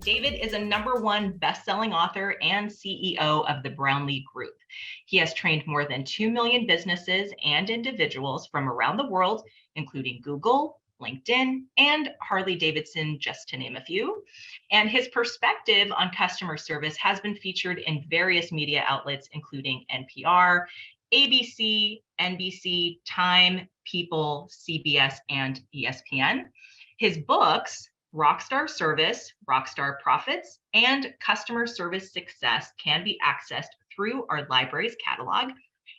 David is a #1 best-selling author and CEO of the Brownlee Group. He has trained more than 2 million businesses and individuals from around the world, including Google, LinkedIn, and Harley-Davidson, just to name a few. And his perspective on customer service has been featured in various media outlets, including NPR, ABC, NBC, Time, People, CBS, and ESPN. His books, Rockstar Service, Rockstar Profits, and Customer Service Success can be accessed through our library's catalog.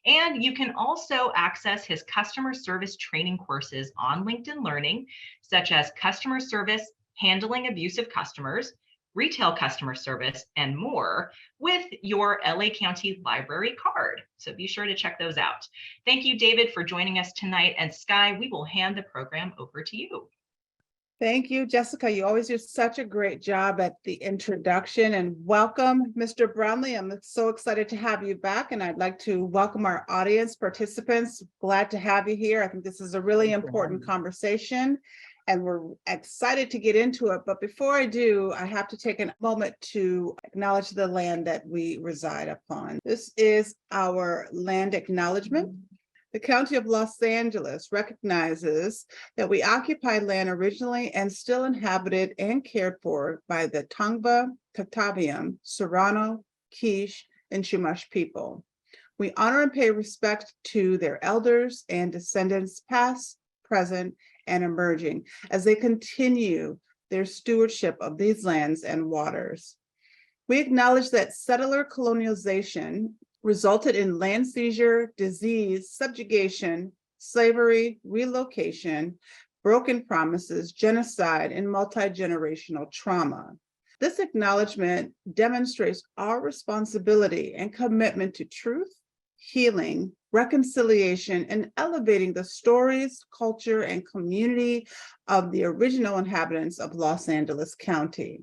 And you can also access his customer service training courses on LinkedIn Learning, such as customer service, handling abusive customers, retail customer service, and more with your LA County Library card. So be sure to check those out. Thank you, David, for joining us tonight. And Sky, we will hand the program over to you. Thank you, Jessica. You always do such a great job at the introduction, and welcome, Mr. Brownlee. I'm so excited to have you back, and I'd like to welcome our audience participants. Glad to have you here. I think this is a really important conversation, and we're excited to get into it. But before I do, I have to take a moment to acknowledge the land that we reside upon. This is our land acknowledgement. The County of Los Angeles recognizes that we occupy land originally and still inhabited and cared for by the Tongva, Tataviam, Serrano, Quiche, and Chumash people. We honor and pay respect to their elders and descendants past, present, and emerging as they continue their stewardship of these lands and waters. We acknowledge that settler colonialization resulted in land seizure, disease, subjugation, slavery, relocation, broken promises, genocide, and multi-generational trauma. This acknowledgement demonstrates our responsibility and commitment to truth, healing, reconciliation, and elevating the stories, culture, and community of the original inhabitants of Los Angeles County.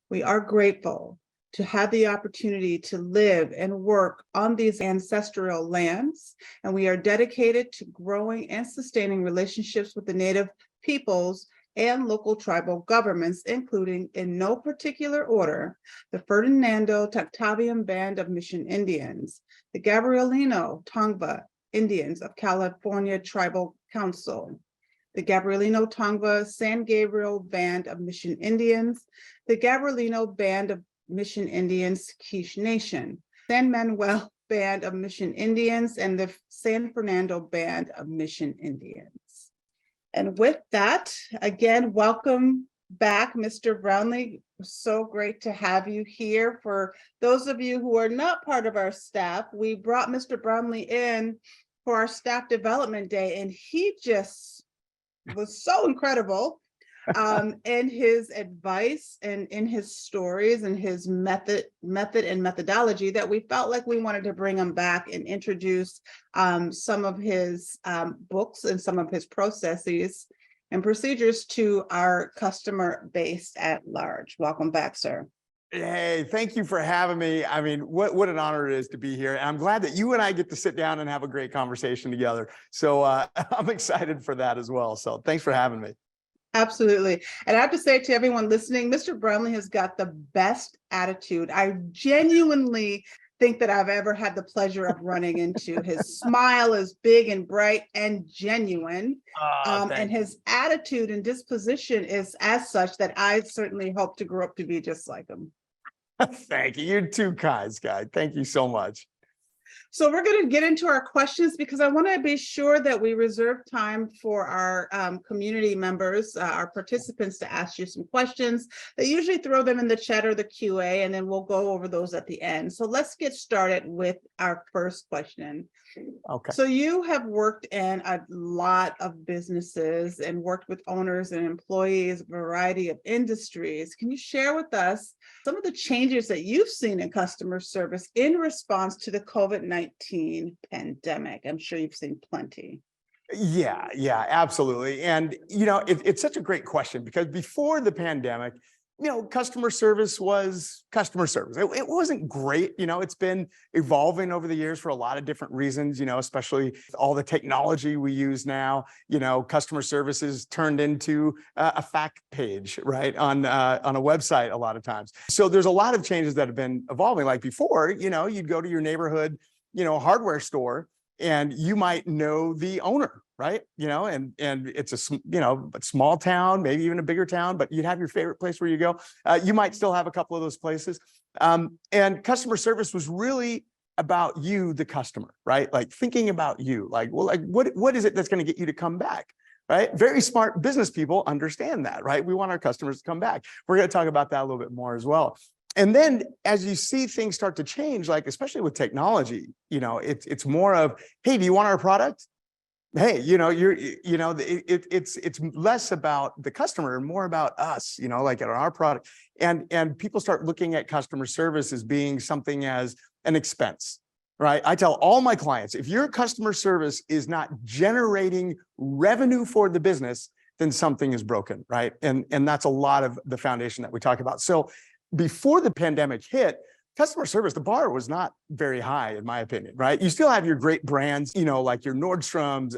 We are grateful to have the opportunity to live and work on these ancestral lands, and we are dedicated to growing and sustaining relationships with the Native peoples and local tribal governments, including, in no particular order, the Ferdinando Tactavian Band of Mission Indians, the Gabrielino Tongva Indians of California Tribal Council, the Gabrielino Tongva San Gabriel Band of Mission Indians, the Gabrielino Band of Mission Indians Quiche Nation, San Manuel Band of Mission Indians, and the San Fernando Band of Mission Indians. And with that, again, welcome back, Mr. Brownlee. So great to have you here. For those of you who are not part of our staff, we brought Mr. Brownlee in for our staff development day, and he just was so incredible in his advice and in his stories and his method and methodology that we felt like we wanted to bring him back and introduce some of his books and some of his processes and procedures to our customer base at large. Welcome back, sir. Hey, thank you for having me. I mean, what an honor it is to be here. And I'm glad that you and I get to sit down and have a great conversation together. So I'm excited for that as well. So thanks for having me. Absolutely. And I have to say to everyone listening, Mr. Brownlee has got the best attitude. I genuinely think that I've ever had the pleasure of running into. His smile is big and bright and genuine. And his attitude and disposition is as such that I certainly hope to grow up to be just like him. Thank you. You're too kind, Sky. Thank you so much. So we're going to get into our questions because I want to be sure that we reserve time for our community members, our participants, to ask you some questions. They usually throw them in the chat or the QA, and then we'll go over those at the end. So let's get started with our first question. Okay. So you have worked in a lot of businesses and worked with owners and employees, a variety of industries. Can you share with us some of the changes that you've seen in customer service in response to the COVID-19 pandemic? I'm sure you've seen plenty. Yeah, absolutely. And, you know, it's such a great question because before the pandemic, customer service was customer service. It wasn't great. It's been evolving over the years for a lot of different reasons, especially all the technology we use now. Customer service is turned into a fact page, right, on a website a lot of times. So there's a lot of changes that have been evolving. Like before, you'd go to your neighborhood, hardware store, and you might know the owner, right? And it's a small town, maybe even a bigger town, but you'd have your favorite place where you go. You might still have a couple of those places. And customer service was really about you, the customer, right? Like thinking about you, what is it that's going to get you to come back? Right? Very smart business people understand that, right? We want our customers to come back. We're going to talk about that a little bit more as well. And then as you see things start to change, like especially with technology, it's more of, hey, do you want our product? Hey, it's less about the customer and more about us, like at our product. And people start looking at customer service as being something as an expense, right? I tell all my clients, if your customer service is not generating revenue for the business, then something is broken, right? And that's a lot of the foundation that we talk about. So before the pandemic hit, customer service, the bar was not very high, in my opinion, right? You still have your great brands, like your Nordstrom's,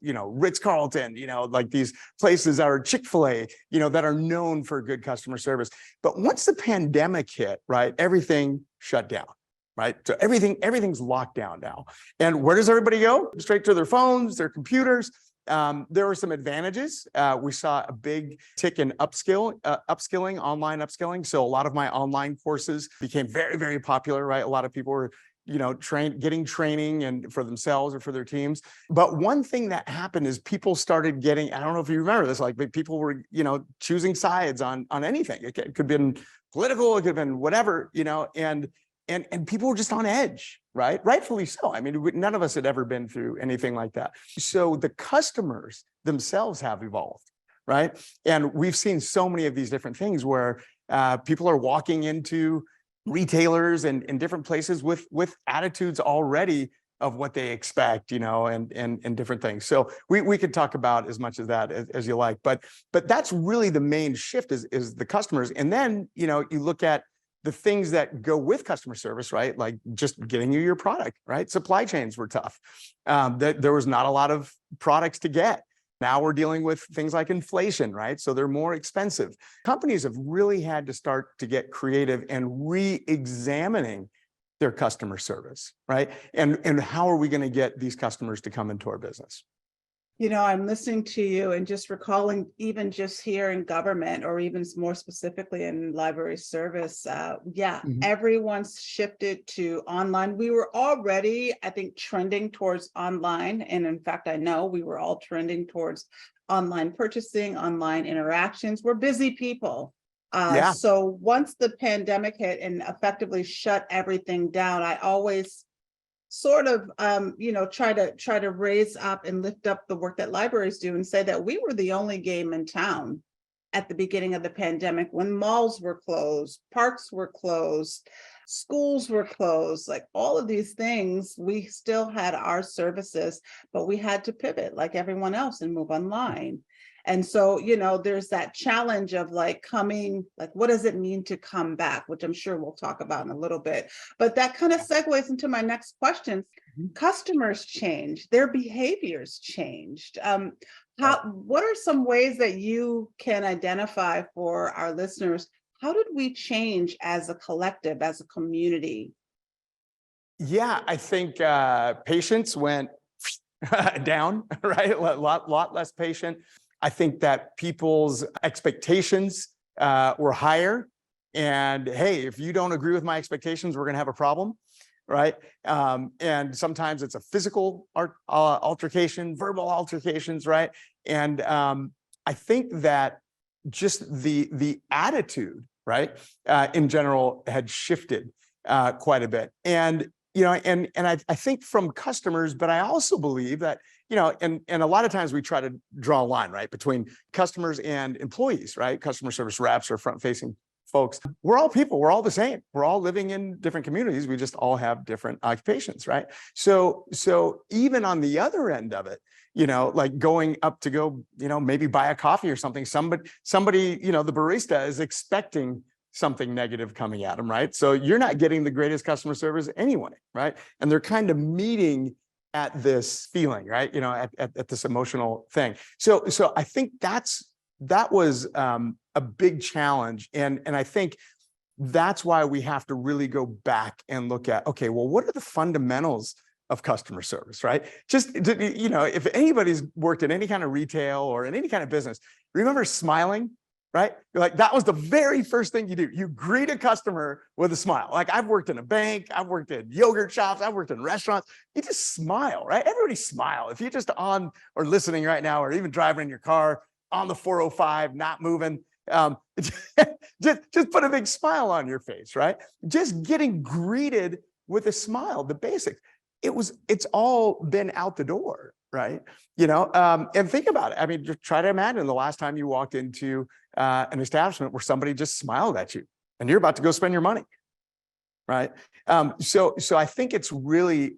Ritz-Carlton, like these places are Chick-fil-A, that are known for good customer service. But once the pandemic hit, right, everything shut down, right? So everything's locked down now. And where does everybody go? Straight to their phones, their computers. There were some advantages. We saw a big tick in upskilling, online upskilling. So a lot of my online courses became very, very popular, right? A lot of people were, getting training and for themselves or for their teams. But one thing that happened is people started getting, I don't know if you remember this, like people were, choosing sides on anything. It could have been political, it could have been whatever, and people were just on edge, right? Rightfully so. I mean, none of us had ever been through anything like that. So the customers themselves have evolved, right? And we've seen so many of these different things where people are walking into retailers and different places with attitudes already of what they expect, and different things. So we could talk about as much of that as you like, but that's really the main shift is the customers. And then, you look at the things that go with customer service, right? Like just getting you your product, right? Supply chains were tough. There was not a lot of products to get. Now we're dealing with things like inflation, right? So they're more expensive. Companies have really had to start to get creative and re-examining their customer service, right? And how are we going to get these customers to come into our business? I'm listening to you and just recalling even just here in government or even more specifically in library service. Everyone's shifted to online. We were already, I think, trending towards online. And in fact, I know we were all trending towards online purchasing, online interactions. We're busy people. So once the pandemic hit and effectively shut everything down, I always sort of, try to raise up and lift up the work that libraries do and say that we were the only game in town at the beginning of the pandemic when malls were closed, parks were closed, schools were closed, like all of these things, we still had our services, but we had to pivot like everyone else and move online. And so, there's that challenge of what does it mean to come back, which I'm sure we'll talk about in a little bit. But that kind of segues into my next question. Customers change, their behaviors changed. What are some ways that you can identify for our listeners? How did we change as a collective, as a community? Yeah, I think patience went down, right? A lot less patient. I think that people's expectations were higher. And hey, if you don't agree with my expectations, we're going to have a problem, right? And sometimes it's a physical altercation, verbal altercations, right? And I think that just the attitude, right, in general had shifted quite a bit. And I think from customers, but I also believe that, and a lot of times we try to draw a line, right, between customers and employees, right? Customer service reps or front-facing folks, we're all people, we're all the same. We're all living in different communities. We just all have different occupations, right? So even on the other end of it, like going up to go, maybe buy a coffee or something, somebody, the barista is expecting something negative coming at them, right? So you're not getting the greatest customer service anyway, right? And they're kind of meeting at this feeling, right? At this emotional thing. So I think that was a big challenge. And I think that's why we have to really go back and look at, okay, well, what are the fundamentals of customer service, right? Just, if anybody's worked in any kind of retail or in any kind of business, remember smiling, right? Like that was the very first thing you do. You greet a customer with a smile. Like I've worked in a bank, I've worked in yogurt shops, I've worked in restaurants. You just smile, right? Everybody smile. If you're just on or listening right now, or even driving in your car on the 405, not moving, just put a big smile on your face, right? Just getting greeted with a smile, the basics. It's all been out the door, right? And think about it. I mean, just try to imagine the last time you walked into an establishment where somebody just smiled at you and you're about to go spend your money, right? So I think it's really,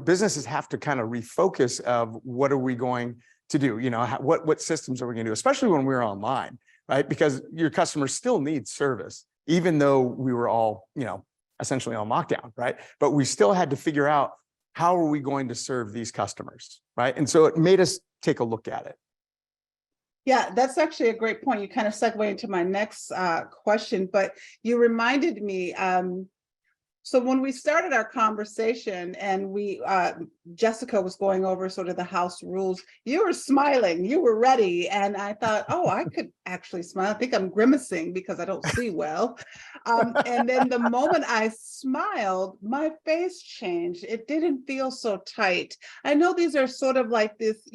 businesses have to kind of refocus of what are we going to do? What systems are we going to do, especially when we're online, right? Because your customers still need service, even though we were all, essentially on lockdown, right? But we still had to figure out how are we going to serve these customers, right? And so it made us take a look at it. Yeah, that's actually a great point. You kind of segue into my next question, but you reminded me, so when we started our conversation and Jessica was going over sort of the house rules, you were smiling, you were ready. And I thought, oh, I could actually smile. I think I'm grimacing because I don't see well. And then the moment I smiled, my face changed. It didn't feel so tight. I know these are sort of like this,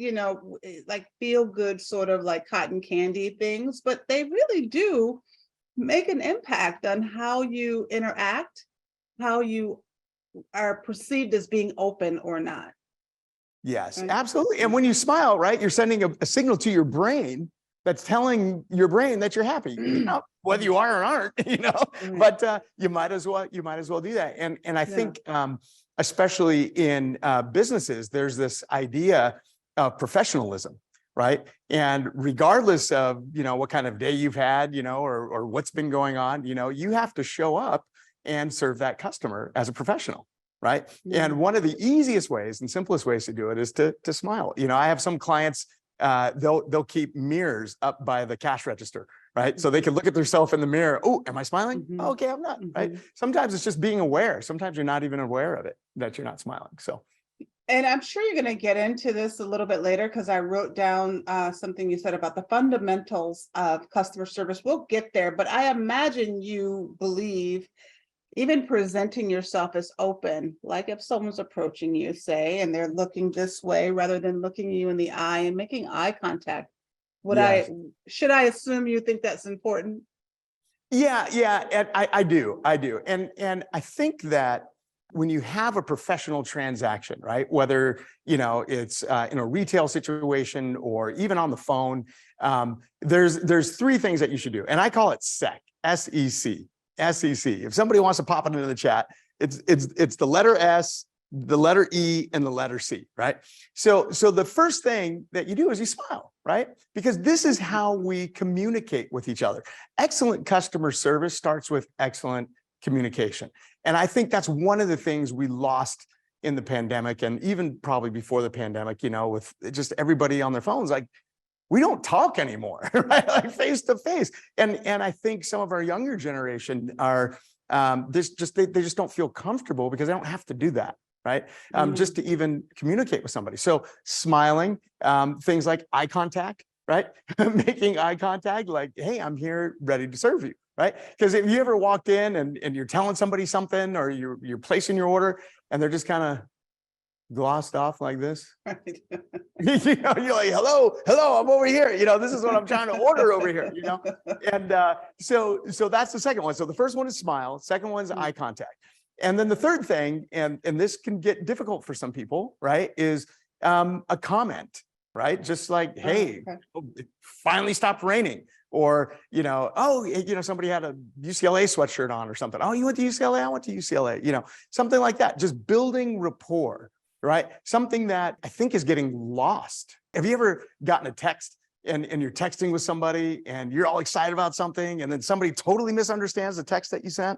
like feel good, sort of like cotton candy things, but they really do make an impact on how you interact, how you are perceived as being open or not. Yes, Right? absolutely. And when you smile, right, you're sending a signal to your brain that's telling your brain that you're happy, whether you are or aren't, but you might as well do that. And I think, especially in businesses, there's this idea of professionalism, right? And regardless of, what kind of day you've had, or what's been going on, you have to show up and serve that customer as a professional, right? And one of the easiest ways and simplest ways to do it is to smile. I have some clients, they'll keep mirrors up by the cash register, right? So they can look at themselves in the mirror. Oh, am I smiling? Oh, okay, I'm not, right? Sometimes it's just being aware. Sometimes you're not even aware of it, that you're not smiling, so. And I'm sure you're going to get into this a little bit later because I wrote down something you said about the fundamentals of customer service. We'll get there, but I imagine you believe even presenting yourself as open, like if someone's approaching you, say, and they're looking this way rather than looking you in the eye and making eye contact. Should I assume you think that's important? Yeah, and I do. And I think that when you have a professional transaction, right, whether, it's in a retail situation or even on the phone, there's three things that you should do. And I call it SEC, S-E-C. SEC. If somebody wants to pop it into the chat, it's the letter S, the letter E, and the letter C, right? So the first thing that you do is you smile, right? Because this is how we communicate with each other. Excellent customer service starts with excellent communication. And I think that's one of the things we lost in the pandemic, and even probably before the pandemic, with just everybody on their phones, like, we don't talk anymore, right? Like face to face. And I think some of our younger generation are they just don't feel comfortable because they don't have to do that, right? Just to even communicate with somebody. So smiling, things like eye contact, right? Making eye contact, like, hey, I'm here ready to serve you, right? Because if you ever walked in and you're telling somebody something or you're placing your order and they're just kind of glossed off like this. You're like, hello, I'm over here. This is what I'm trying to order over here, And so that's the second one. So the first one is smile. Second one is eye contact. And then the third thing, and this can get difficult for some people, right, is a comment, right? Just like, hey, okay. it finally stopped raining. Or, somebody had a UCLA sweatshirt on or something. Oh, you went to UCLA? I went to UCLA, something like that. Just building rapport, right? Something that I think is getting lost. Have you ever gotten a text and you're texting with somebody and you're all excited about something and then somebody totally misunderstands the text that you sent?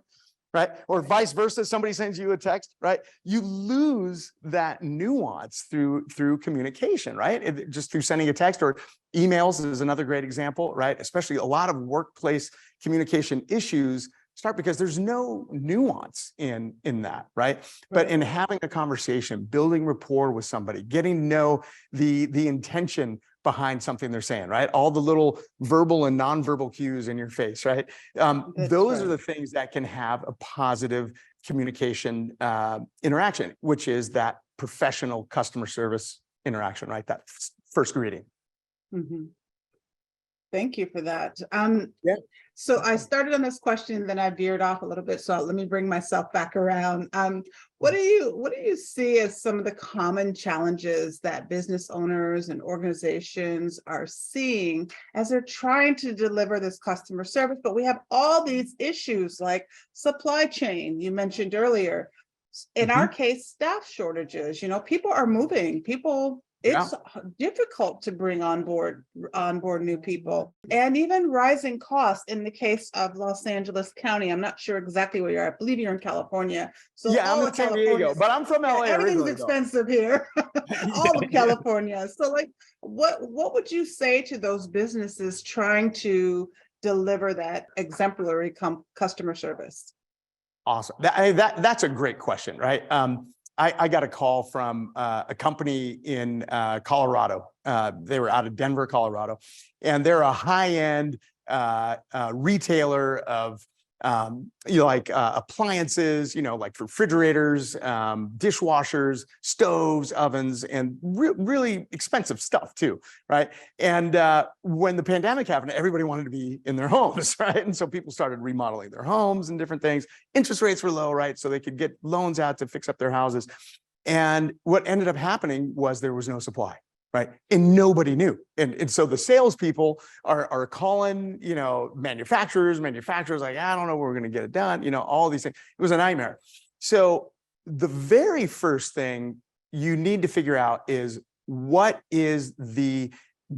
Right? Or vice versa, somebody sends you a text, right? You lose that nuance through communication, right? Just through sending a text, or emails is another great example, right? Especially a lot of workplace communication issues start because there's no nuance in that, right? But in having a conversation, building rapport with somebody, getting to know the intention behind something they're saying, right? All the little verbal and nonverbal cues in your face, right? Those are the things that can have a positive communication interaction, which is that professional customer service interaction, right? That first greeting. Mhm. Thank you for that. Yeah. So I started on this question, then I veered off a little bit. So let me bring myself back around. What do you see as some of the common challenges that business owners and organizations are seeing as they're trying to deliver this customer service? But we have all these issues like supply chain, you mentioned earlier. In our case, staff shortages, people are moving, it's difficult to bring on board new people, and even rising costs in the case of Los Angeles County. I'm not sure exactly where you're at. I believe you're in California. So Yeah, I'm in San Diego, but I'm from LA everything's originally, expensive here. All of California. So what would you say to those businesses trying to deliver that exemplary customer service? Awesome. That's a great question, right? I got a call from a company in Colorado. They were out of Denver, Colorado, and they're a high-end retailer of appliances, like refrigerators, dishwashers, stoves, ovens, and really expensive stuff too, right? And when the pandemic happened, everybody wanted to be in their homes, right? And so people started remodeling their homes and different things. Interest rates were low, right? So they could get loans out to fix up their houses. And what ended up happening was there was no supply. Right. And nobody knew. And so the salespeople are calling, manufacturers like, I don't know where we're going to get it done. All these things. It was a nightmare. So the very first thing you need to figure out is, what is the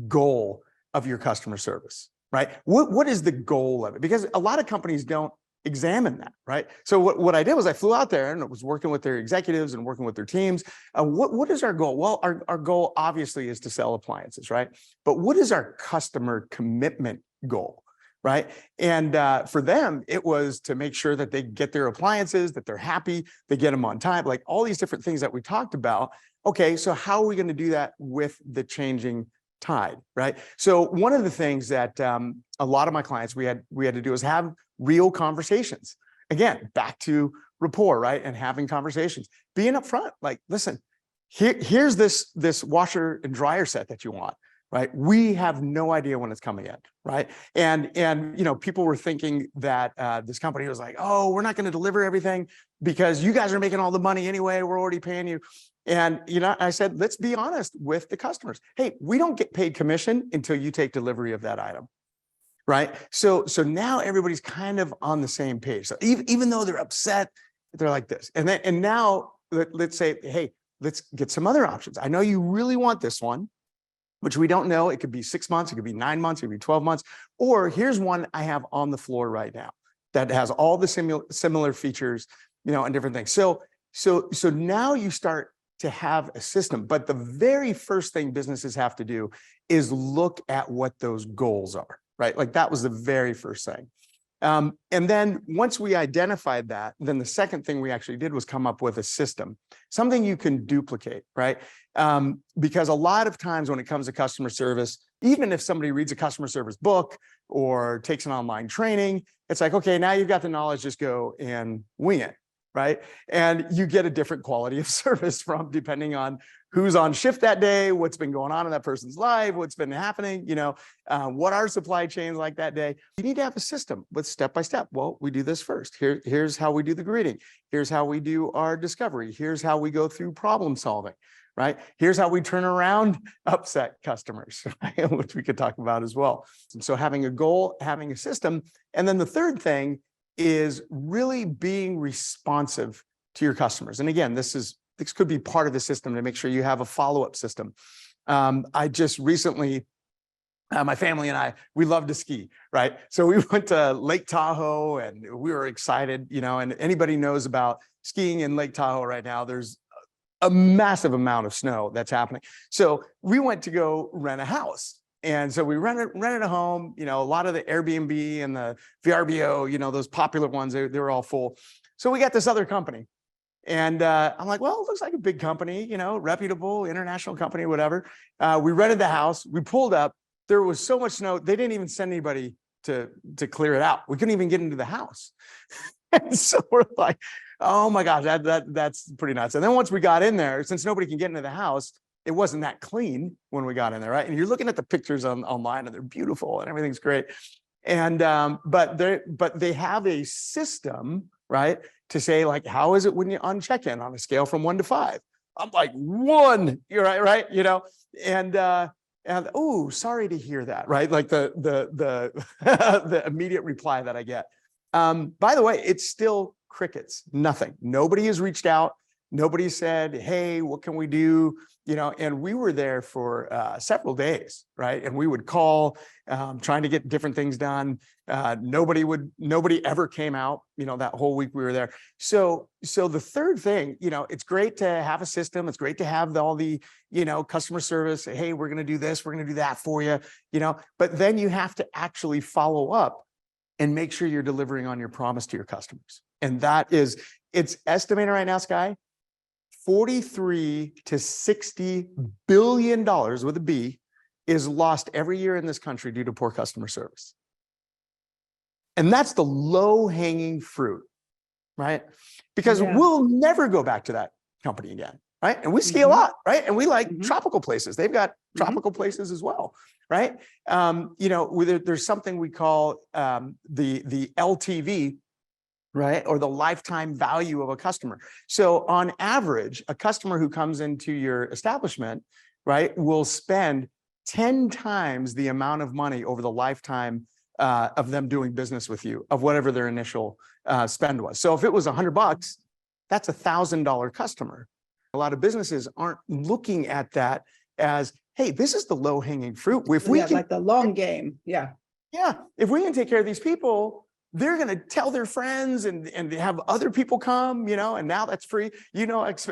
goal of your customer service, right? What is the goal of it? Because a lot of companies don't examine that, right? So what I did was I flew out there and was working with their executives and working with their teams. What is our goal? Well, our goal obviously is to sell appliances, right? But what is our customer commitment goal, right? And for them, it was to make sure that they get their appliances, that they're happy, they get them on time, like all these different things that we talked about. Okay, so how are we going to do that with the changing tide, right? So one of the things that a lot of my clients we had to do is have real conversations. Again, back to rapport, right? And having conversations, being upfront, like, listen, here's this washer and dryer set that you want, right? We have no idea when it's coming in, right? And people were thinking that this company was like, oh, we're not going to deliver everything because you guys are making all the money anyway. We're already paying you. And, I said, let's be honest with the customers. Hey, we don't get paid commission until you take delivery of that item. Right. So now everybody's kind of on the same page. So even though they're upset, they're like this. And now let's say, hey, let's get some other options. I know you really want this one, which we don't know. It could be 6 months, it could be 9 months, it could be 12 months. Or here's one I have on the floor right now that has all the similar features, and different things. So now you start to have a system. But the very first thing businesses have to do is look at what those goals are. Right? Like that was the very first thing. And then once we identified that, then the second thing we actually did was come up with a system, something you can duplicate, right? Because a lot of times when it comes to customer service, even if somebody reads a customer service book or takes an online training, it's like, okay, now you've got the knowledge, just go and wing it, right? And you get a different quality of service from depending on who's on shift that day, what's been going on in that person's life, what's been happening, what are supply chains like that day. You need to have a system with step by step. Well, we do this first. Here's how we do the greeting. Here's how we do our discovery. Here's how we go through problem solving, right? Here's how we turn around upset customers, right? Which we could talk about as well. And so having a goal, having a system. And then the third thing is really being responsive to your customers. And again, this could be part of the system to make sure you have a follow-up system. I just recently, my family and I, we love to ski, right? So we went to Lake Tahoe and we were excited, and anybody knows about skiing in Lake Tahoe right now, there's a massive amount of snow that's happening. So we went to go rent a house. And so we rented a home, a lot of the Airbnb and the VRBO, those popular ones, they were all full. So we got this other company. And I'm like, well, it looks like a big company, reputable international company, whatever. We rented the house, we pulled up, there was so much snow, they didn't even send anybody to clear it out. We couldn't even get into the house. And so we're like, oh my gosh, that's pretty nuts. And then once we got in there, since nobody can get into the house, it wasn't that clean when we got in there, right? And you're looking at the pictures online and they're beautiful and everything's great. And but they have a system, right, to say like, how is it when you on check-in on a scale from 1 to 5? I'm like 1, you're right, and oh, sorry to hear that, right? Like the the immediate reply that I get. By the way, it's still crickets, nothing. Nobody has reached out. Nobody said, hey, what can we do? And we were there for several days, right? And we would call, trying to get different things done. Nobody ever came out, that whole week we were there. So the third thing, it's great to have a system. It's great to have all the, customer service. Hey, we're going to do this. We're going to do that for you, but then you have to actually follow up and make sure you're delivering on your promise to your customers. And it's estimated right now, Sky, $43 to $60 billion with a B is lost every year in this country due to poor customer service. And that's the low-hanging fruit, right? Because we'll never go back to that company again, right? And we ski a lot, right? And we like tropical places. They've got tropical places as well, right? There's something we call the LTV, right? Or the lifetime value of a customer. So on average, a customer who comes into your establishment, right, will spend 10 times the amount of money over the lifetime of them doing business with you, of whatever their initial spend was. So if it was $100, that's $1,000 customer. A lot of businesses aren't looking at that as, hey, this is the low hanging fruit. If we can, like the long game. Yeah. If we can take care of these people, they're going to tell their friends and have other people come, and now that's free.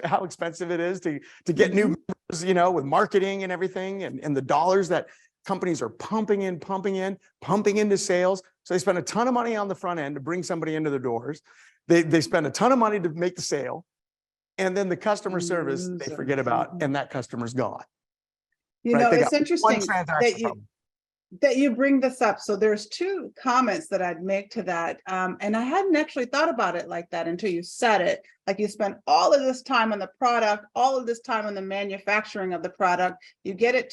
How expensive it is to get new members, with marketing and everything and the dollars that companies are pumping into sales. So they spend a ton of money on the front end to bring somebody into their doors. They spend a ton of money to make the sale. And then the customer service, they forget about, and that customer's gone. It's interesting that you bring this up. So there's 2 comments that I'd make to that. And I hadn't actually thought about it like that until you said it. Like you spent all of this time on the product, all of this time on the manufacturing of the product, you get it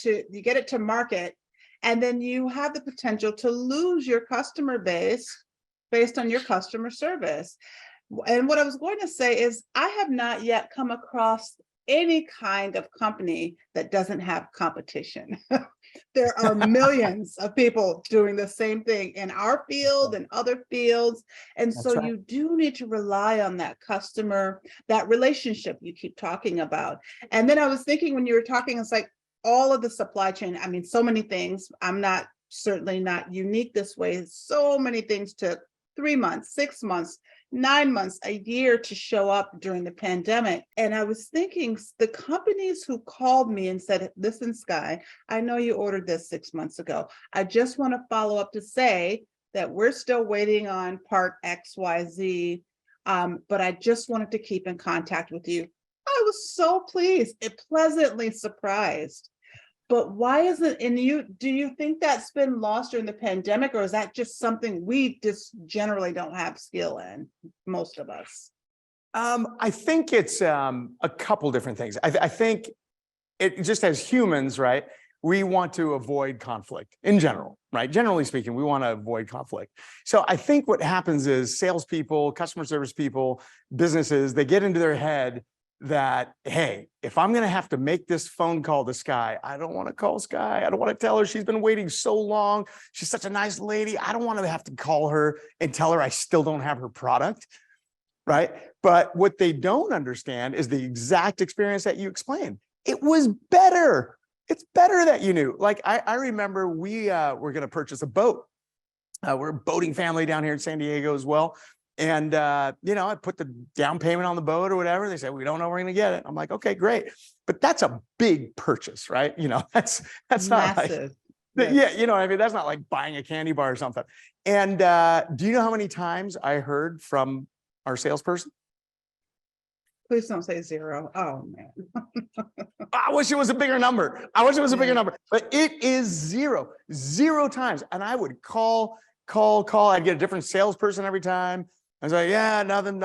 to market, and then you have the potential to lose your customer base based on your customer service. And what I was going to say is I have not yet come across any kind of company that doesn't have competition. There are millions of people doing the same thing in our field and other fields. And so you do need to rely on that customer, that relationship you keep talking about. And then I was thinking when you were talking, it's like all of the supply chain, I mean, so many things. I'm certainly not unique this way. So many things took 3 months, 6 months, 9 months, a year to show up during the pandemic. And I was thinking the companies who called me and said, listen, Sky, I know you ordered this 6 months ago. I just want to follow up to say that we're still waiting on part XYZ, but I just wanted to keep in contact with you. I was so pleased, pleasantly surprised. But why isn't, do you think that's been lost during the pandemic, or is that just something we just generally don't have skill in, most of us? I think it's a couple different things. I think it just as humans, right, we want to avoid conflict in general, right? Generally speaking, we want to avoid conflict. So I think what happens is salespeople, customer service people, businesses, they get into their head that, hey, if I'm going to have to make this phone call to Sky, I don't want to call Sky. I don't want to tell her she's been waiting so long. She's such a nice lady. I don't want to have to call her and tell her I still don't have her product. Right. But what they don't understand is the exact experience that you explained. It was better. It's better that you knew. Like I remember we were going to purchase a boat. We're a boating family down here in San Diego as well. And, I put the down payment on the boat or whatever. They said, we don't know we're going to get it. I'm like, okay, great. But that's a big purchase, right? That's not Massive. like, Yes. yeah, I mean, that's not like buying a candy bar or something. And do you know how many times I heard from our salesperson? Please don't say 0. Oh, man. I wish it was a bigger number. But it is 0 times. And I would call. I'd get a different salesperson every time. I was like, yeah, nothing,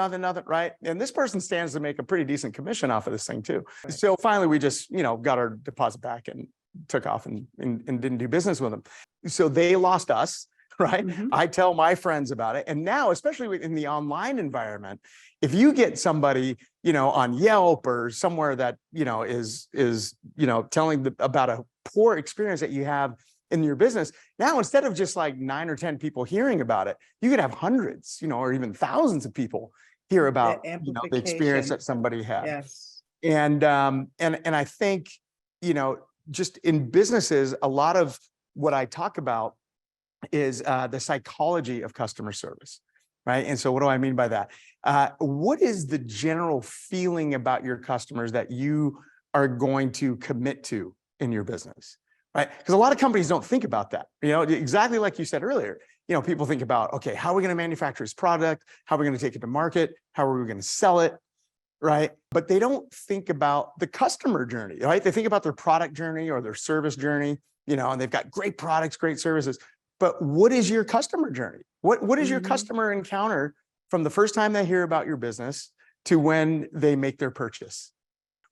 right? And this person stands to make a pretty decent commission off of this thing too. Right. So finally, we just, got our deposit back and took off and didn't do business with them. So they lost us, right? Mhm. I tell my friends about it. And now, especially in the online if you get somebody, on Yelp or somewhere that, is telling about a poor experience that you have in your business, now instead of just like 9 or 10 people hearing about it, you could have hundreds, or even thousands of people hear about, the experience that somebody had. Yes. And I think, just in businesses, a lot of what I talk about is the psychology of customer service, right? And so what do I mean by that? What is the general feeling about your customers that you are going to commit to in your business? Right? Because a lot of companies don't think about that. Exactly like you said earlier, people think about, okay, how are we going to manufacture this product? How are we going to take it to market? How are we going to sell it? Right? But they don't think about the customer journey, right? They think about their product journey or their service journey, and they've got great products, great services. But what is your customer journey? What is your customer encounter from the first time they hear about your business to when they make their purchase?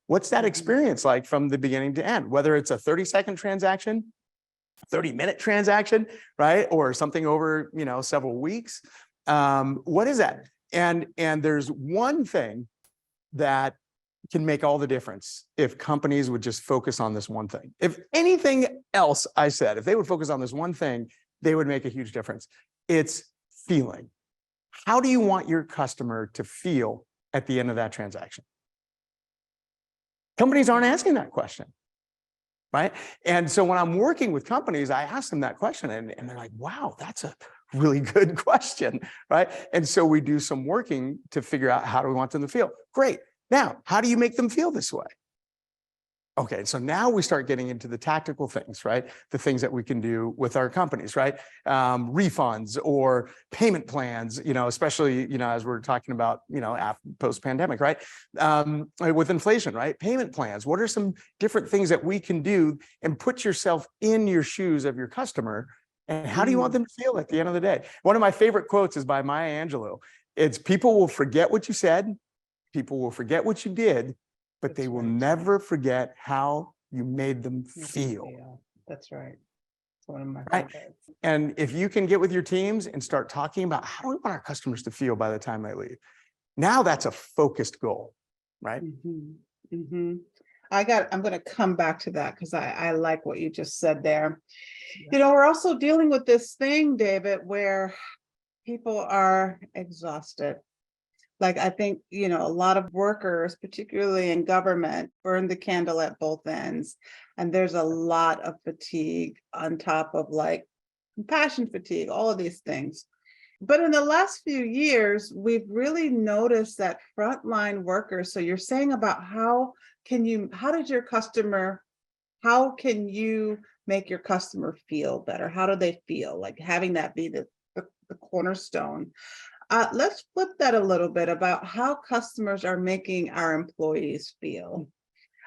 What's that experience like from the beginning to end? Whether it's a 30-second transaction, 30-minute transaction, right? Or something over, several weeks. What is that? And there's one thing that can make all the difference if companies would just focus on this one thing. If anything else I said, if they would focus on this one thing, they would make a huge difference. It's feeling. How do you want your customer to feel at the end of that transaction? Companies aren't asking that question, right? And so when I'm working with companies, I ask them that question and they're like, wow, that's a really good question, right? And so we do some working to figure out how do we want them to feel. Great. Now, how do you make them feel this way? Okay, so now we start getting into the tactical things, right? The things that we can do with our companies, right? Refunds or payment plans, especially, as we're talking about, post-pandemic, right? With inflation, right? Payment plans. What are some different things that we can do and put yourself in your shoes of your customer? And how do you want them to feel at the end of the day? One of my favorite quotes is by Maya Angelou. It's people will forget what you said, people will forget what you did, but they will never forget how you made them feel. That's right. It's one of my Right. favorites. And if you can get with your teams and start talking about how do we want our customers to feel by the time they leave, now that's a focused goal, right? I'm going to come back to that because I like what you just said there. We're also dealing with this thing, David, where people are exhausted. Like, I think, a lot of workers, particularly in government, burn the candle at both ends. And there's a lot of fatigue on top of like compassion fatigue, all of these things. But in the last few years, we've really noticed that frontline workers. So you're saying about how can you make your customer feel better? How do they feel? Like having that be the cornerstone. Let's flip that a little bit about how customers are making our employees feel.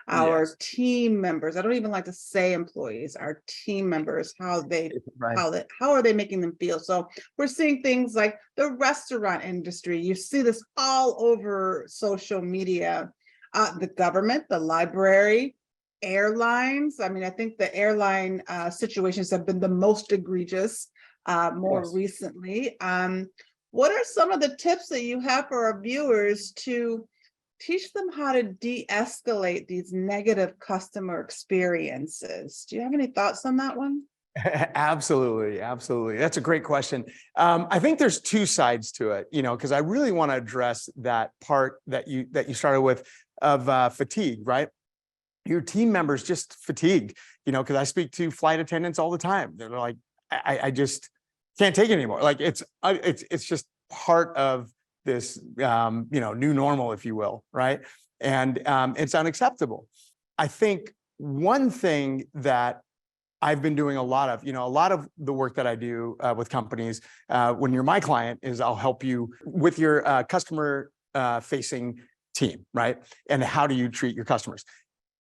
Our team members, I don't even like to say employees, our team members, how are they making them feel? So we're seeing things like the restaurant industry. You see this all over social media, the government, the library, airlines. I mean, I think the airline situations have been the most egregious more recently. What are some of the tips that you have for our viewers to teach them how to de-escalate these negative customer experiences. Do you have any thoughts on that one? Absolutely. Absolutely. That's a great question. I think there's two sides to it, because I really want to address that part that you started with of fatigue, right? Your team members just fatigued, because I speak to flight attendants all the time. They're like, I just can't take it anymore. Like it's just part of this, new normal, if you will, right? And it's unacceptable. I think one thing that I've been doing a lot of the work that I do with companies when you're my client is I'll help you with your customer facing team, right? And how do you treat your customers?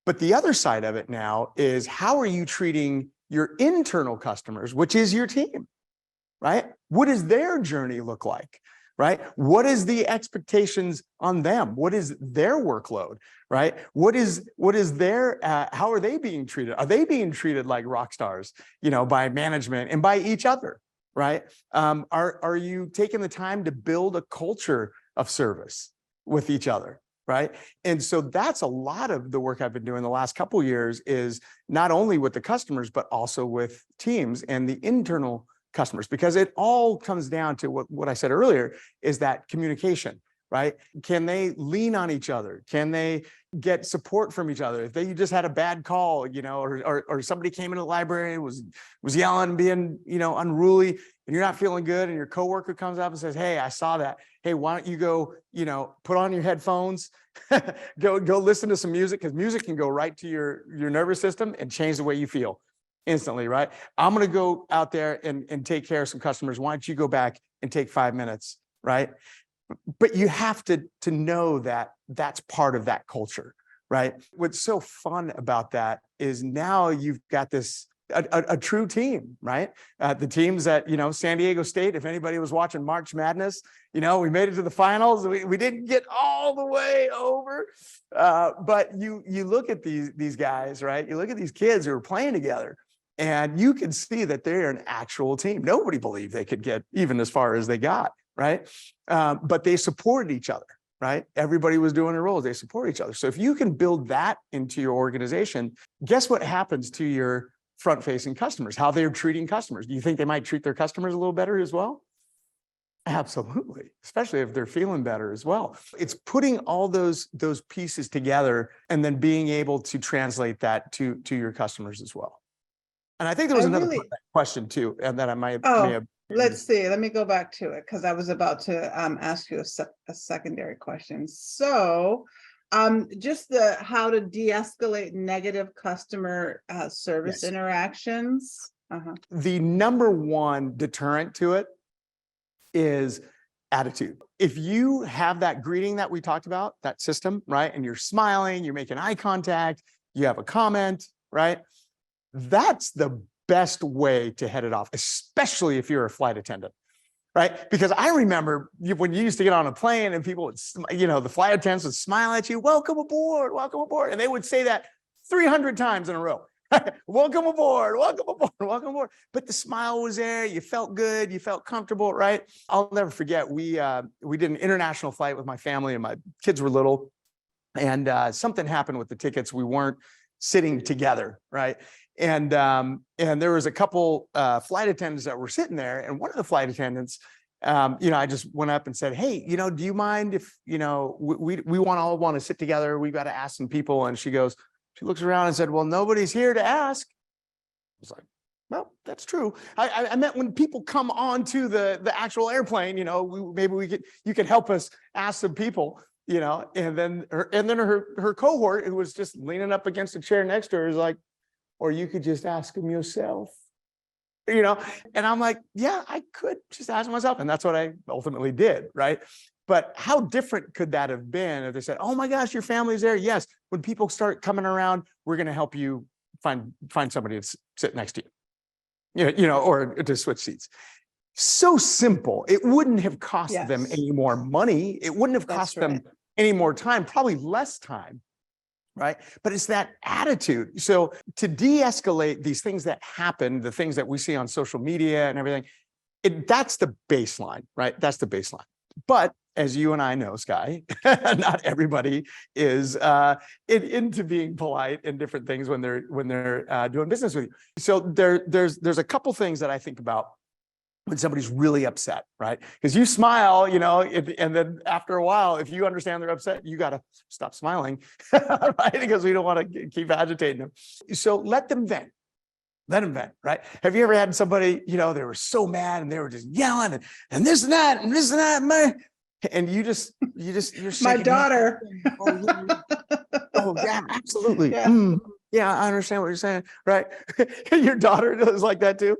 But the other side of it now is how are you treating your internal customers, which is your team, right? What does their journey look like? Right? What is the expectations on them? What is their workload? Right? What is their, how are they being treated? Are they being treated like rock stars, by management and by each other? Right? Are you taking the time to build a culture of service with each other? Right? And so that's a lot of the work I've been doing the last couple of years is not only with the customers, but also with teams and the internal customers, because it all comes down to what I said earlier is that communication, right? Can they lean on each other? Can they get support from each other? If they just had a bad call, or somebody came into the library and was yelling, being, unruly, and you're not feeling good, and your coworker comes up and says, "Hey, I saw that. Hey, why don't you go, put on your headphones, go listen to some music, because music can go right to your nervous system and change the way you feel instantly, right? I'm going to go out there and take care of some customers. Why don't you go back and take 5 minutes, right?" But you have to know that that's part of that culture, right? What's so fun about that is now you've got this a true team, right? The teams at San Diego State. If anybody was watching March Madness, we made it to the finals. We didn't get all the way over, but you look at these guys, right? You look at these kids who are playing together. And you can see that they're an actual team. Nobody believed they could get even as far as they got, right? But they supported each other, right? Everybody was doing their roles. They support each other. So if you can build that into your organization, guess what happens to your front-facing customers, how they're treating customers? Do you think they might treat their customers a little better as well? Absolutely, especially if they're feeling better as well. It's putting all those pieces together and then being able to translate that to your customers as well. And I think there was another part of that question too, and that I may have. Let's see. Let me go back to it because I was about to ask you a secondary question. So, just how to de-escalate negative customer service interactions. The number one deterrent to it is attitude. If you have that greeting that we talked about, that system, right, and you're smiling, you're making eye contact, you have a comment, right? That's the best way to head it off, especially if you're a flight attendant, right? Because I remember when you used to get on a plane and people would, the flight attendants would smile at you, welcome aboard, and they would say that 300 times in a row. Welcome aboard, welcome aboard, welcome aboard. But the smile was there, you felt good, you felt comfortable, right? I'll never forget, we did an international flight with my family and my kids were little, and something happened with the tickets. We weren't sitting together, right? And there was a couple flight attendants that were sitting there, and one of the flight attendants, I just went up and said, "Hey, do you mind if we all want to sit together? We've got to ask some people." And she looks around and said, "Well, nobody's here to ask." I was like, "Well, that's true." I meant when people come onto the actual airplane, maybe you could help us ask some people, And then her cohort, who was just leaning up against a chair next to her, is like, "Or you could just ask them yourself." And I'm like, yeah, I could just ask myself. And that's what I ultimately did, right? But how different could that have been if they said, "Oh my gosh, your family's there." Yes, when people start coming around, we're going to help you find somebody to sit next to you, or to switch seats. So simple. It wouldn't have cost them any more money. It wouldn't have cost them any more time, probably less time. Right? But it's that attitude. So to de-escalate these things that happen, the things that we see on social media and everything, that's the baseline, right? That's the baseline. But as you and I know, Sky, not everybody is into being polite and different things when they're doing business with you. So there's a couple things that I think about when somebody's really upset, right? Because you smile, and then after a while, if you understand they're upset, you got to stop smiling, right? Because we don't want to keep agitating them. So let them vent. Let them vent, right? Have you ever had somebody, they were so mad and they were just yelling and this and that and this and that, and you're My shaking daughter. Oh yeah, absolutely. Yeah. Yeah, I understand what you're saying, right? Your daughter is like that too.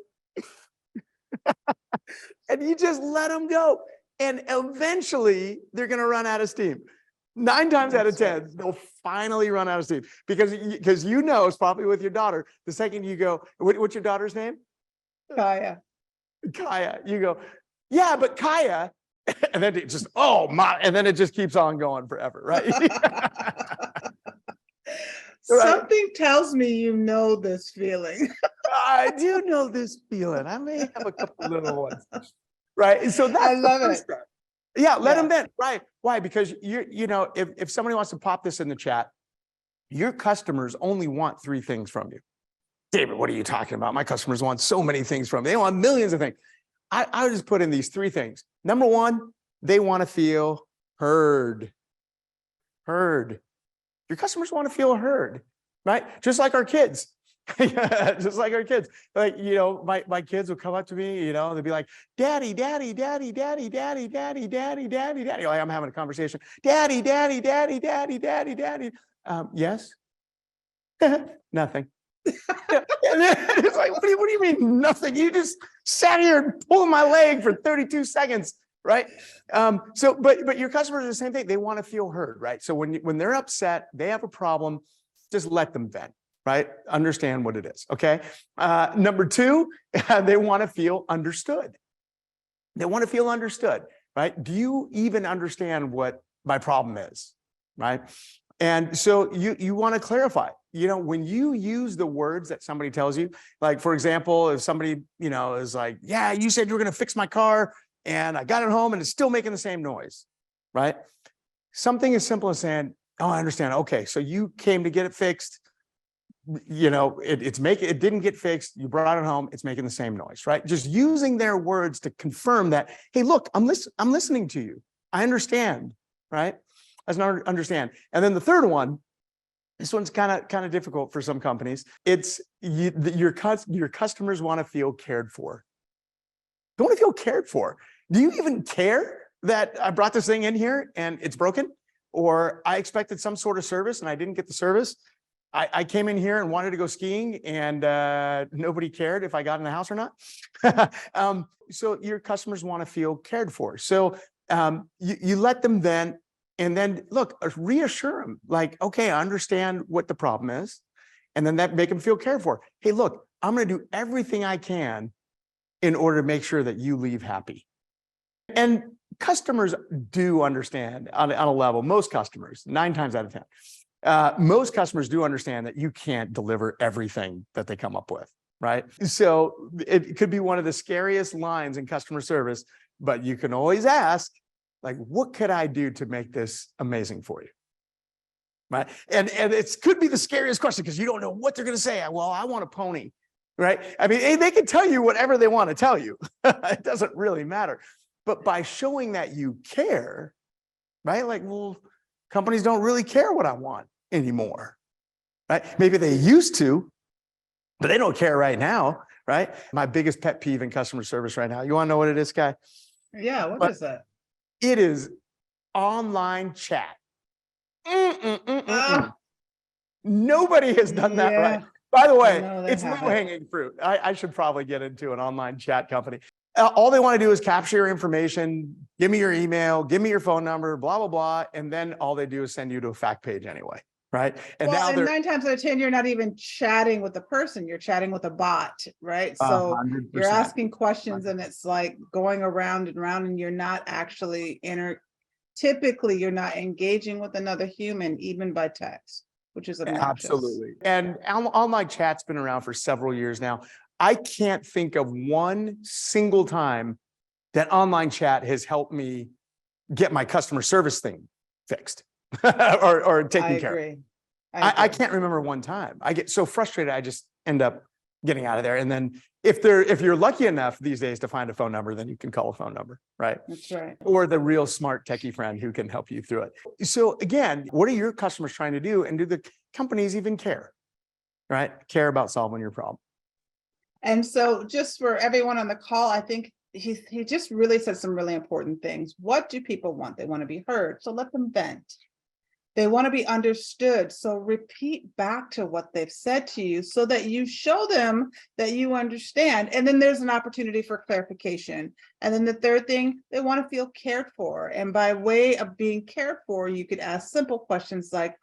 And you just let them go. And eventually they're going to run out of steam. 9 times out of 10, they'll finally run out of steam because it's probably with your daughter. The second you go, what's your daughter's name? Kaya. Kaya. You go, yeah, but Kaya. And then it just, oh my, and then it just keeps on going forever, right? Something tells me you know this feeling. I do know this feeling. I may have a couple little ones, right? So that's I love the it. first step. Yeah, let them vent, right? Why? Because if somebody wants to pop this in the chat, your customers only want 3 things from you. David, what are you talking about? My customers want so many things from me. They want millions of things. I would just put in these 3 things. Number 1, they want to feel heard. Heard. Your customers want to feel heard, right? Just like our kids. Just like our kids. Like, my kids will come up to me, they'll be like, daddy, daddy, daddy, daddy, daddy, daddy, daddy, daddy, daddy. Like I'm having a conversation. Daddy, daddy, daddy, daddy, daddy, daddy. Yes. Nothing. It's like, what do you mean nothing? You just sat here and pulled my leg for 32 seconds, right? But your customers are the same thing. They want to feel heard, right? So when they're upset, they have a problem, just let them vent, right? Understand what it is, okay? Number 2, they want to feel understood. They want to feel understood, right? Do you even understand what my problem is, right? And so you want to clarify, when you use the words that somebody tells you, like, for example, if somebody, is like, yeah, you said you were going to fix my car and I got it home and it's still making the same noise, right? Something as simple as saying, oh, I understand. Okay, so you came to get it fixed. It didn't get fixed. You brought it home. It's making the same noise, right? Just using their words to confirm that, hey, look, I'm listening to you. I understand, right? I understand. And then the third one, this one's kind of difficult for some companies. It's your customers want to feel cared for. They want to feel cared for. Do you even care that I brought this thing in here and it's broken? Or I expected some sort of service and I didn't get the service? I came in here and wanted to go skiing and nobody cared if I got in the house or not. So your customers want to feel cared for. So you let them vent and then look, reassure them like, okay, I understand what the problem is. And then that make them feel cared for. Hey, look, I'm going to do everything I can in order to make sure that you leave happy. And customers do understand on a level, most customers, 9 times out of 10. Most customers do understand that you can't deliver everything that they come up with, right? So it could be one of the scariest lines in customer service, but you can always ask, like, what could I do to make this amazing for you? Right? And it could be the scariest question because you don't know what they're going to say. Well, I want a pony, right? I mean, they can tell you whatever they want to tell you. It doesn't really matter. But by showing that you care, right? Like, well, companies don't really care what I want anymore, right? Maybe they used to, but they don't care right now, right? My biggest pet peeve in customer service right now. You want to know what it is, Sky? Yeah, what is that? It is online chat. Nobody has done that right. By the way, it's low-hanging fruit. I should probably get into an online chat company. All they want to do is capture your information, give me your email, give me your phone number, blah, blah, blah. And then all they do is send you to a fact page anyway, right? And well, now and 9 times out of 10, you're not even chatting with the person, you're chatting with a bot, right? So 100%. You're asking questions and it's like going around and around and you're not actually typically you're not engaging with another human, even by text, which is obnoxious. Absolutely. And online chat's been around for several years now. I can't think of one single time that online chat has helped me get my customer service thing fixed or taken care of. Agree. I can't remember one time. I get so frustrated, I just end up getting out of there. And then if you're lucky enough these days to find a phone number, then you can call a phone number, right? That's right. Or the real smart techie friend who can help you through it. So again, what are your customers trying to do? And do the companies even care, right? Care about solving your problem. And so just for everyone on the call, I think he just really said some really important things. What do people want? They want to be heard. So let them vent. They want to be understood. So repeat back to what they've said to you so that you show them that you understand. And then there's an opportunity for clarification. And then the third thing, they want to feel cared for. And by way of being cared for, you could ask simple questions like,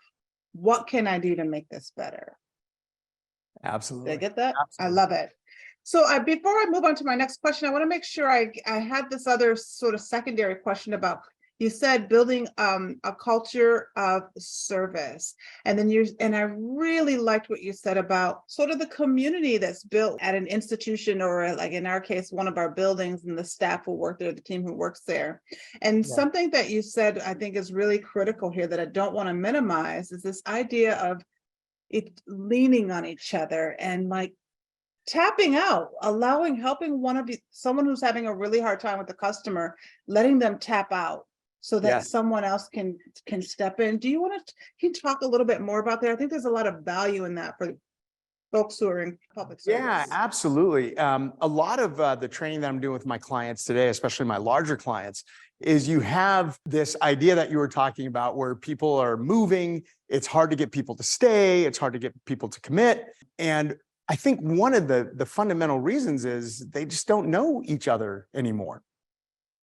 what can I do to make this better? Absolutely. Did I get that? Absolutely. I love it. So before I move on to my next question, I want to make sure I had this other sort of secondary question about, you said building a culture of service. And then I really liked what you said about sort of the community that's built at an institution, or like in our case, one of our buildings, and the staff who work there, the team who works there. And something that you said, I think is really critical here that I don't want to minimize, is this idea of it leaning on each other and like tapping out, helping someone who's having a really hard time with the customer, letting them tap out so that someone else can step in. Can you talk a little bit more about that? I think there's a lot of value in that for folks who are in public service. Yeah, absolutely. A lot of the training that I'm doing with my clients today, especially my larger clients, is you have this idea that you were talking about where people are moving. It's hard to get people to stay. It's hard to get people to commit. And I think one of the fundamental reasons is they just don't know each other anymore.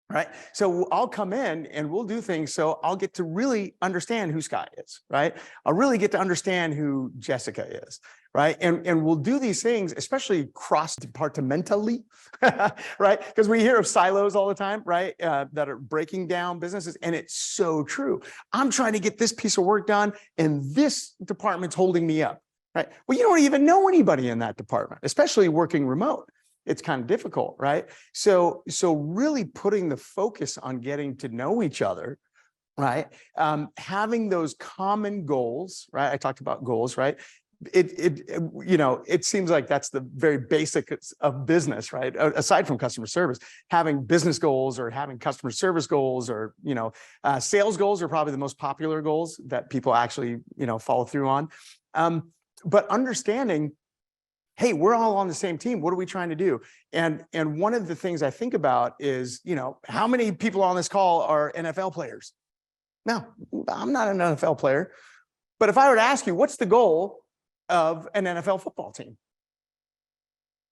Right. So I'll come in and we'll do things. So I'll get to really understand who Scott is. Right. I'll really get to understand who Jessica is. Right. And we'll do these things, especially cross-departmentally. Right. Because we hear of silos all the time. Right. That are breaking down businesses. And it's so true. I'm trying to get this piece of work done and this department's holding me up. Right. Well, you don't even know anybody in that department, especially working remote. It's kind of difficult, right? So really putting the focus on getting to know each other, right? Having those common goals, right? I talked about goals, right? It seems like that's the very basics of business, right? Aside from customer service, having business goals or having customer service goals or, sales goals are probably the most popular goals that people actually, follow through on. But understanding, hey, we're all on the same team. What are we trying to do? And one of the things I think about is, how many people on this call are NFL players? No, I'm not an NFL player. But if I were to ask you, what's the goal of an NFL football team?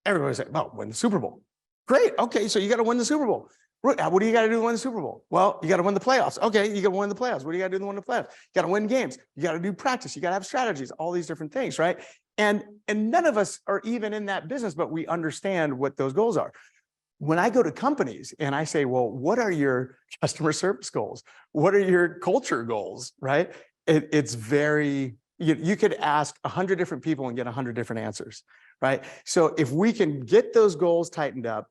Everybody would say, well, win the Super Bowl. Great. Okay, so you got to win the Super Bowl. What do you got to do to win the Super Bowl? Well, you got to win the playoffs. Okay, you got to win the playoffs. What do you got to do to win the playoffs? You got to win games. You got to do practice. You got to have strategies, all these different things, right? And none of us are even in that business, but we understand what those goals are. When I go to companies and I say, well, what are your customer service goals? What are your culture goals, right? It's very, you could ask 100 different people and get 100 different answers, right? So if we can get those goals tightened up,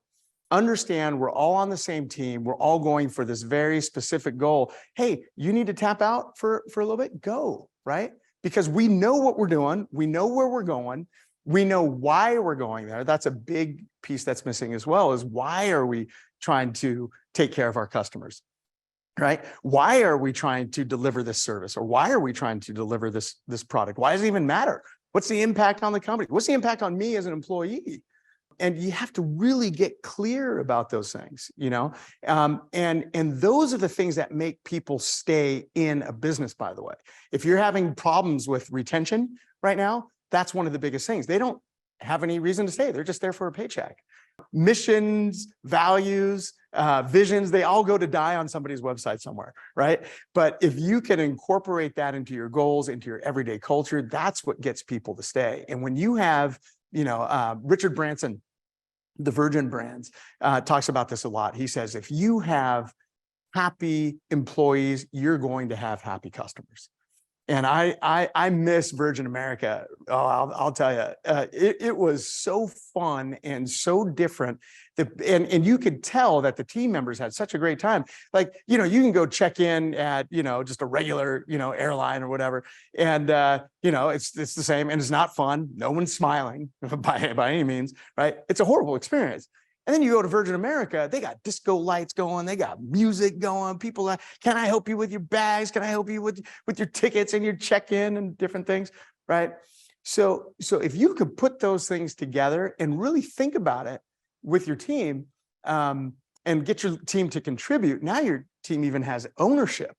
understand we're all on the same team, we're all going for this very specific goal. Hey, you need to tap out for a little bit, go, right? Because we know what we're doing, we know where we're going, we know why we're going there. That's a big piece that's missing as well, is why are we trying to take care of our customers, right? Why are we trying to deliver this service? Or why are we trying to deliver this product? Why does it even matter? What's the impact on the company? What's the impact on me as an employee? And you have to really get clear about those things, and those are the things that make people stay in a business, by the way. If you're having problems with retention right now, that's one of the biggest things. They don't have any reason to stay. They're just there for a paycheck. Missions, values, visions, they all go to die on somebody's website somewhere, right? But if you can incorporate that into your goals, into your everyday culture, that's what gets people to stay. And when you have Richard Branson, the Virgin Brands, talks about this a lot. He says, if you have happy employees, you're going to have happy customers. And I miss Virgin America. Oh, I'll tell you, it was so fun and so different. And you could tell that the team members had such a great time. Like, you know, you can go check in at, you know, just a regular, you know, airline or whatever. And, you know, it's the same and it's not fun. No one's smiling by any means, right? It's a horrible experience. And then you go to Virgin America, they got disco lights going, they got music going. People are, can I help you with your bags? Can I help you with your tickets and your check-in and different things, right? So if you could put those things together and really think about it with your team, and get your team to contribute, now your team even has ownership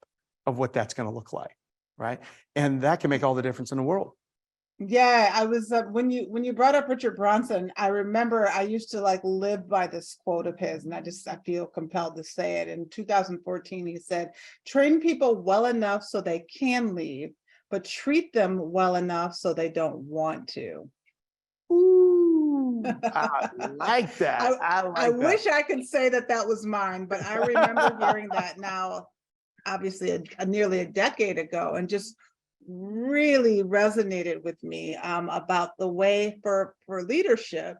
of what that's going to look like, right? And that can make all the difference in the world. Yeah, I was when you brought up Richard Branson, I remember I used to like live by this quote of his, and I feel compelled to say it. In 2014, he said, "Train people well enough so they can leave, but treat them well enough so they don't want to." Ooh, I like that. I wish I could say that was mine, but I remember hearing that now, obviously nearly a decade ago, and just really resonated with me about the way for leadership,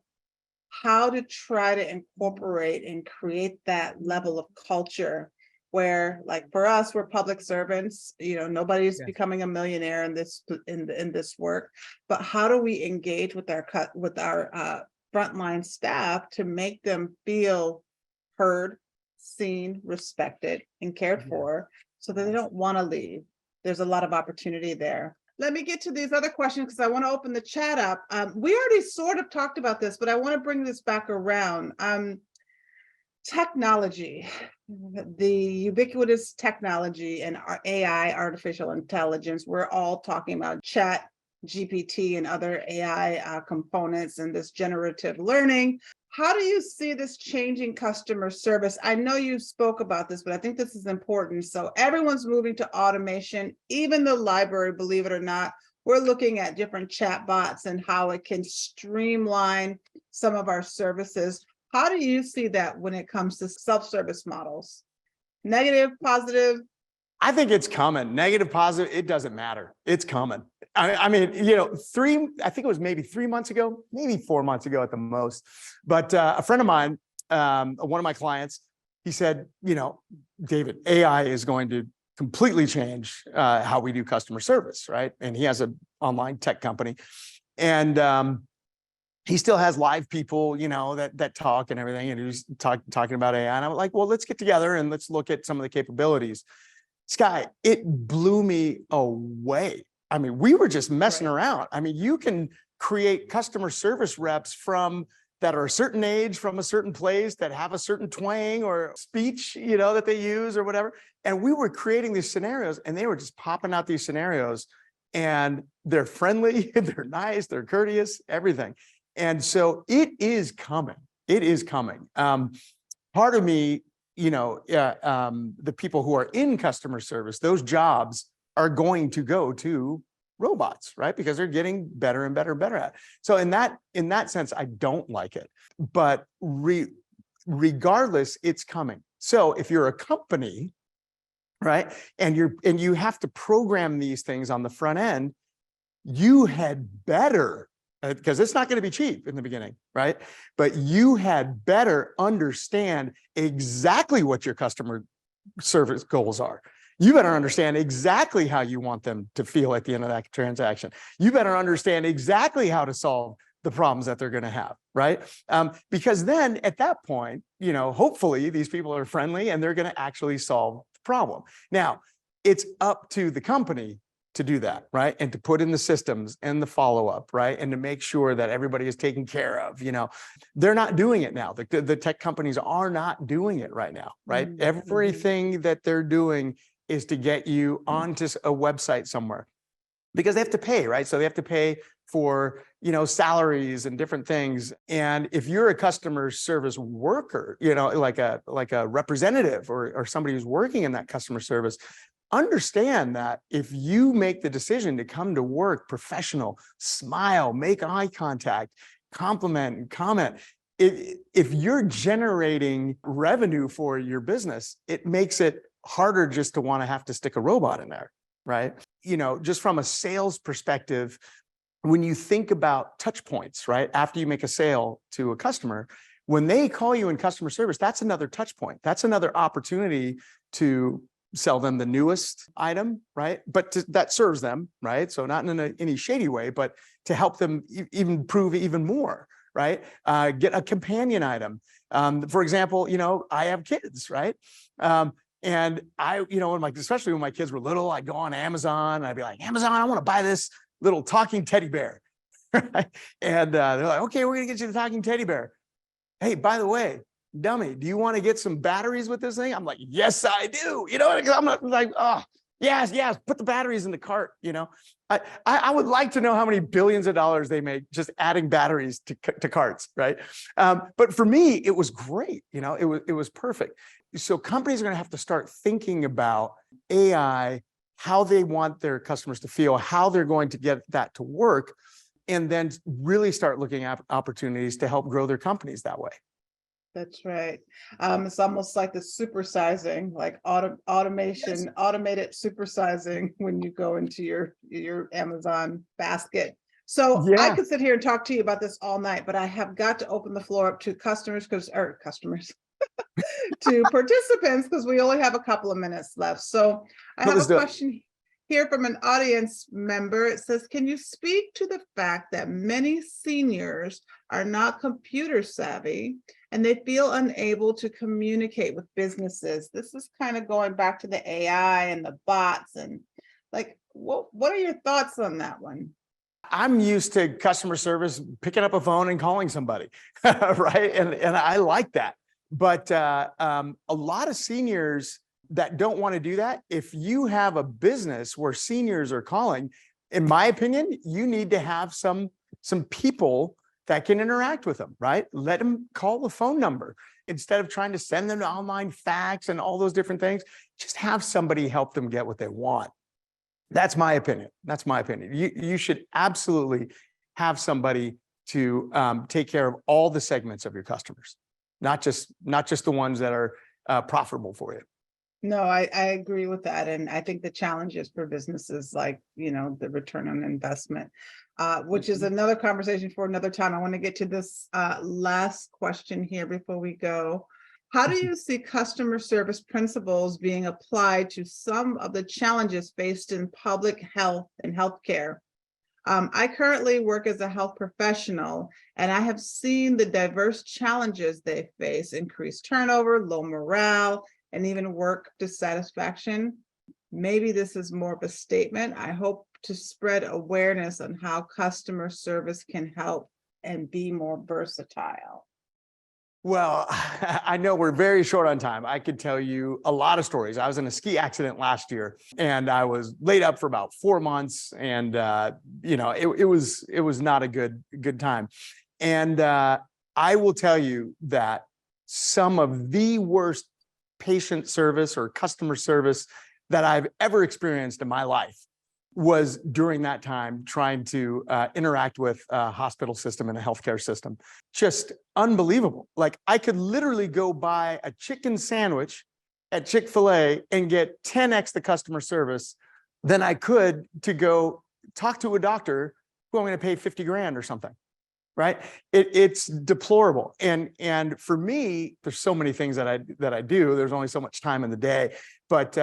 how to try to incorporate and create that level of culture where, like, for us, we're public servants, you know, nobody's becoming a millionaire in this work, but how do we engage with our frontline staff to make them feel heard, seen, respected, and cared for, so that they don't want to leave. There's a lot of opportunity there. Let me get to these other questions because I want to open the chat up. We already sort of talked about this, but I want to bring this back around. Technology, the ubiquitous technology and our AI, artificial intelligence, we're all talking about chat, GPT, and other AI components and this generative learning. How do you see this changing customer service? I know you spoke about this, but I think this is important. So everyone's moving to automation, even the library, believe it or not. We're looking at different chat bots and how it can streamline some of our services. How do you see that when it comes to self-service models? Negative, positive? I think it's coming. Negative, positive, it doesn't matter. It's coming. I mean, you know, I think it was maybe 3 months ago, maybe 4 months ago at the most. But a friend of mine, one of my clients, he said, you know, David, AI is going to completely change how we do customer service, right? And he has an online tech company. And he still has live people, you know, that talk and everything. And he was talking about AI. And I'm like, well, let's get together and let's look at some of the capabilities. Sky, it blew me away. I mean, we were just messing around. I mean, you can create customer service reps that are a certain age, from a certain place, that have a certain twang or speech, you know, that they use or whatever. And we were creating these scenarios, and they were just popping out these scenarios, and they're friendly, they're nice, they're courteous, everything. And so it is coming. It is coming. Part of me, you know, the people who are in customer service, those jobs are going to go to robots, right? Because they're getting better and better and better at it. So in that sense, I don't like it. But regardless, it's coming. So if you're a company, right, and you have to program these things on the front end, you had better, because it's not going to be cheap in the beginning, right? But you had better understand exactly what your customer service goals are. You better understand exactly how you want them to feel at the end of that transaction. You better understand exactly how to solve the problems that they're going to have, right? Because then at that point, you know, hopefully these people are friendly and they're going to actually solve the problem. Now, it's up to the company to do that, right? And to put in the systems and the follow-up, right? And to make sure that everybody is taken care of. You know, they're not doing it now. The tech companies are not doing it right now, right? Mm-hmm. Everything that they're doing is to get you onto a website somewhere, because they have to pay, right? So they have to pay for, you know, salaries and different things. And if you're a customer service worker, you know, like a representative or somebody who's working in that customer service, understand that if you make the decision to come to work professional, smile, make eye contact, compliment and comment, if you're generating revenue for your business, it makes it harder just to want to have to stick a robot in there, right? Just from a sales perspective, when you think about touch points, right? After you make a sale to a customer, when they call you in customer service, that's another touch point. That's another opportunity to sell them the newest item, right? But that serves them, right? So not in any shady way, but to help them improve even more, right? Get a companion item. For example, I have kids, right? And especially when my kids were little, I'd go on Amazon and I'd be like, Amazon, I want to buy this little talking teddy bear. Right? And they're like, okay, we're going to get you the talking teddy bear. Hey, by the way, dummy, do you want to get some batteries with this thing? I'm like, yes, I do. I'm not like, oh, yes, put the batteries in the cart. I would like to know how many billions of dollars they make just adding batteries to carts, right? But for me, it was great. It was perfect. So companies are going to have to start thinking about AI, how they want their customers to feel, how they're going to get that to work, and then really start looking at opportunities to help grow their companies that way. That's right. It's almost like the supersizing, like automation, Yes. automated supersizing when you go into your Amazon basket. So I Yeah. could sit here and talk to you about this all night, but I have got to open the floor up to customers to participants because we only have a couple of minutes left. So I have a question here from an audience member. It says, can you speak to the fact that many seniors are not computer savvy and they feel unable to communicate with businesses? This is kind of going back to the AI and the bots, and like, what are your thoughts on that one? I'm used to customer service, picking up a phone and calling somebody, right? And I like that. But a lot of seniors that don't want to do that, if you have a business where seniors are calling, in my opinion, you need to have some people that can interact with them, right? Let them call the phone number instead of trying to send them to online fax and all those different things. Just have somebody help them get what they want. That's my opinion. You should absolutely have somebody to take care of all the segments of your customers, not just the ones that are profitable for you. No, I agree with that. And I think the challenges for businesses, like, the return on investment, which is another conversation for another time. I want to get to this last question here before we go. How do you see customer service principles being applied to some of the challenges faced in public health and healthcare? I currently work as a health professional, and I have seen the diverse challenges they face: increased turnover, low morale, and even work dissatisfaction. Maybe this is more of a statement. I hope to spread awareness on how customer service can help and be more versatile. Well, I know we're very short on time. I could tell you a lot of stories. I was in a ski accident last year and I was laid up for about 4 months, and it was not a good time. And I will tell you that some of the worst patient service or customer service that I've ever experienced in my life was during that time trying to interact with a hospital system and a healthcare system. Just unbelievable. Like, I could literally go buy a chicken sandwich at Chick-fil-A and get 10x the customer service than I could to go talk to a doctor who I'm going to pay 50 grand or something. Right? It's deplorable. And for me, there's so many things that I do. There's only so much time in the day. But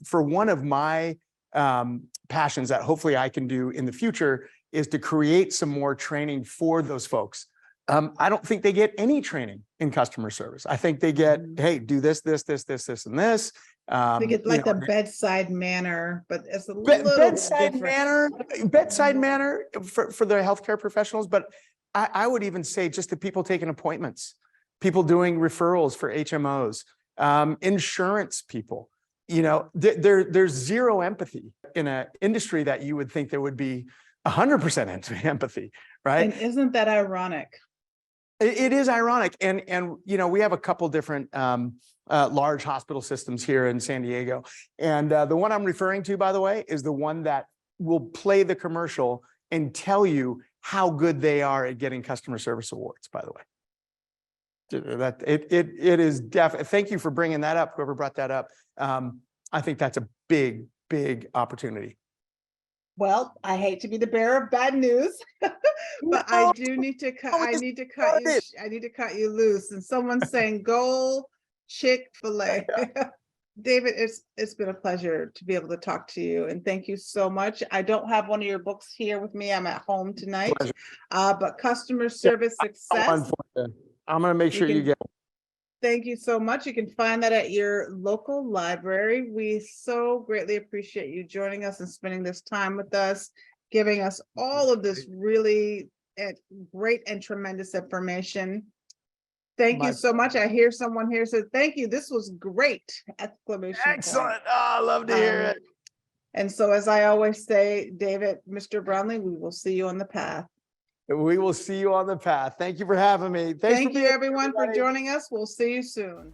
for one of my passions that hopefully I can do in the future is to create some more training for those folks. I don't think they get any training in customer service. I think they get, hey, do this, and this. They get like the bedside manner, but it's a little bedside different. manner for the healthcare professionals. But I would even say just the people taking appointments, people doing referrals for HMOs, insurance people. There's zero empathy in an industry that you would think there would be 100% empathy, right? And isn't that ironic? It is ironic. And we have a couple different large hospital systems here in San Diego. And the one I'm referring to, by the way, is the one that will play the commercial and tell you how good they are at getting customer service awards, by the way. That it is definitely. Thank you for bringing that up, whoever brought that up. I think that's a big big opportunity. Well, I hate to be the bearer of bad news, but I do need to cut, I need to cut you, I need to cut you loose. And someone's saying go Chick-fil-A. David, it's been a pleasure to be able to talk to you, and thank you so much. I don't have one of your books here with me. I'm at home tonight. Pleasure. But Customer Service Success. I'm gonna make sure you get. Thank you so much. You can find that at your local library. We so greatly appreciate you joining us and spending this time with us, giving us all of this really great and tremendous information. Thank you so much. I hear someone here said, thank you. This was great! Exclamation point. Excellent. Oh, I love to hear it. And so, as I always say, David, Mr. Brownlee, we will see you on the path. We will see you on the path. Thank you for having me. Thank you, everyone, for joining us. We'll see you soon.